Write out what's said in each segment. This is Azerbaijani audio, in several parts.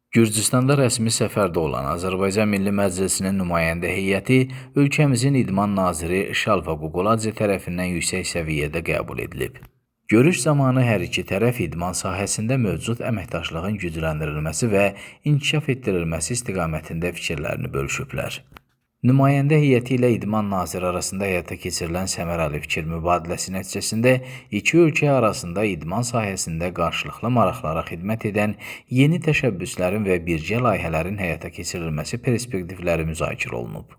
Gürcüstanda rəsmi səfərdə olan Azərbaycan Milli Məclisinin nümayəndə heyəti ölkəmizin idman naziri Şalva Ququladze tərəfindən yüksək səviyyədə qəbul edilib. Görüş zamanı hər iki tərəf idman sahəsində mövcud əməkdaşlığın gücləndirilməsi və inkişaf etdirilməsi istiqamətində fikirlərini bölüşüblər. Nümayəndə heyəti ilə idman naziri arasında həyata keçirilən səmərəli fikir mübadiləsi nəticəsində iki ölkə arasında idman sahəsində qarşılıqlı maraqlara xidmət edən yeni təşəbbüslərin və birgə layihələrin həyata keçirilməsi perspektivləri müzakirə olunub.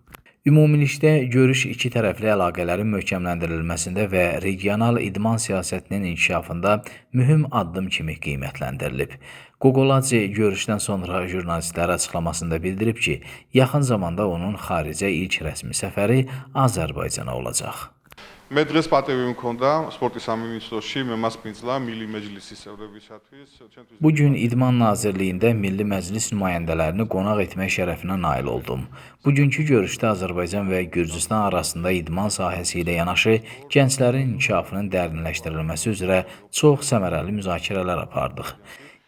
Ümumilikdə görüş iki tərəfli əlaqələrin möhkəmləndirilməsində və regional idman siyasətinin inkişafında mühüm addım kimi qiymətləndirilib. Ququladze görüşdən sonra jurnalistlərə açıqlamasında bildirib ki, yaxın zamanda onun xaricə ilk rəsmi səfəri Azərbaycana olacaq. მე დღეს პატივი მქონდა სპორტის სამინისტროში მემასპინძლა Milli Məclisin səvdəbisatvis. Bugün İdman Nazirliyində Milli Məclis nümayəndələrini qonaq etmək şərəfinə nail oldum. Bugünkü görüşdə Azərbaycan və Gürcüstan arasında idman sahəsi ilə yanaşı gənclərin inkişafının dərinləşdirilməsi üzrə çox səmərəli müzakirələr apardıq.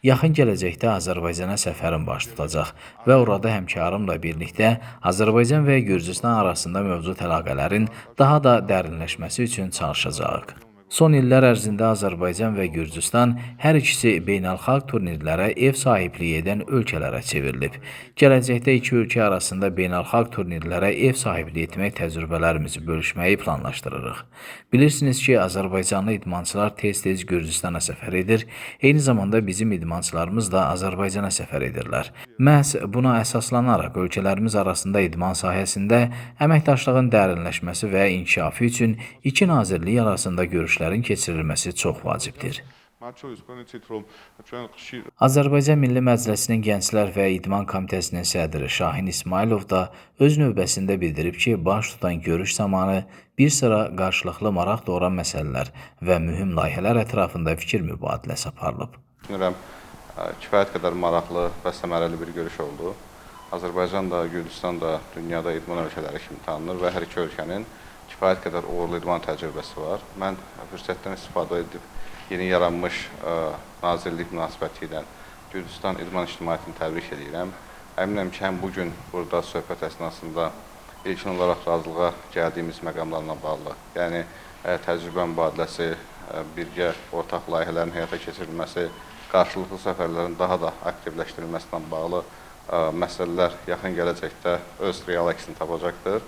Yaxın gələcəkdə Azərbaycana səfərim baş tutacaq və orada həmkarımla birlikdə Azərbaycan və Gürcüstan arasında mövcud əlaqələrin daha da dərinləşməsi üçün çalışacağıq. Son illər ərzində Azərbaycan və Gürcüstan hər ikisi beynəlxalq turnirlərə ev sahibliyi edən ölkələrə çevrilib. Gələcəkdə iki ölkə arasında beynəlxalq turnirlərə ev sahibliyi etmək təcrübələrimizi bölüşməyi planlaşdırırıq. Bilirsiniz ki, Azərbaycanlı idmançılar tez-tez Gürcüstana səfər edir, eyni zamanda bizim idmançılarımız da Azərbaycana səfər edirlər. Məhz buna əsaslanaraq ölkələrimiz arasında idman sahəsində əməkdaşlığın dərinləşməsi və inkişafı üçün iki nazirlik arasında görüşlərin keçirilməsi çox vacibdir. Azərbaycan Milli Məclisinin Gənclər və İdman Komitəsinin sədri Şahin İsmailov da öz növbəsində bildirib ki, baş tutan görüş zamanı bir sıra qarşılıqlı maraq doğuran məsələlər və mühüm layihələr ətrafında fikir mübadiləsi aparılıb. Düşünürəm, kifayət qədər maraqlı və səmərəli bir görüş oldu. Azərbaycan da, Gürcüstan da dünyada idman ölkələri kimi tanınır və hər iki ölkənin kifayət qədər uğurlu idman təcrübəsi var. Mən fürsətdən istifadə edib yeni yaranmış nazirlik münasibəti ilə Gürcüstan idman ictimaiyyətini təbrik edirəm. Əminəm ki, həm bugün burada söhbət əsnasında ilkin olaraq razılığa gəldiyimiz məqamlarla bağlı, yəni təcrübə mübadiləsi, birgə ortaq layihələrin həyata keçirilməsi, qarşılıqlı səfərlərin daha da aktivləşdirilməsindən bağlı məsələlər yaxın gələcəkdə öz real əksini tapacaqdır.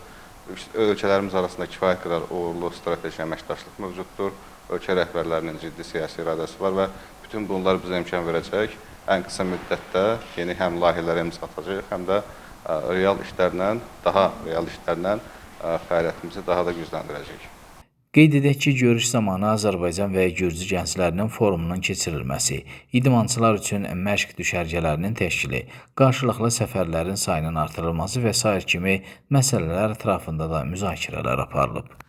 Ölkələrimiz arasında kifayət qədər uğurlu strateji əməkdaşlıq mövcuddur. Ölkə rəhbərlərinin ciddi siyasi iradəsi var və bütün bunlar bizə imkan verəcək. Ən qısa müddətdə yeni həm layihələrə imza atacaq, həm də real işlərlə fəaliyyətimizi daha da gücləndirəcək. Qeyd edək ki, görüş zamanı Azərbaycan və Gürcü gənclərinin forumunun keçirilməsi, idmançılar üçün məşq düşərgələrinin təşkili, qarşılıqlı səfərlərin sayının artırılması və sair kimi məsələlər ətrafında da müzakirələr aparılıb.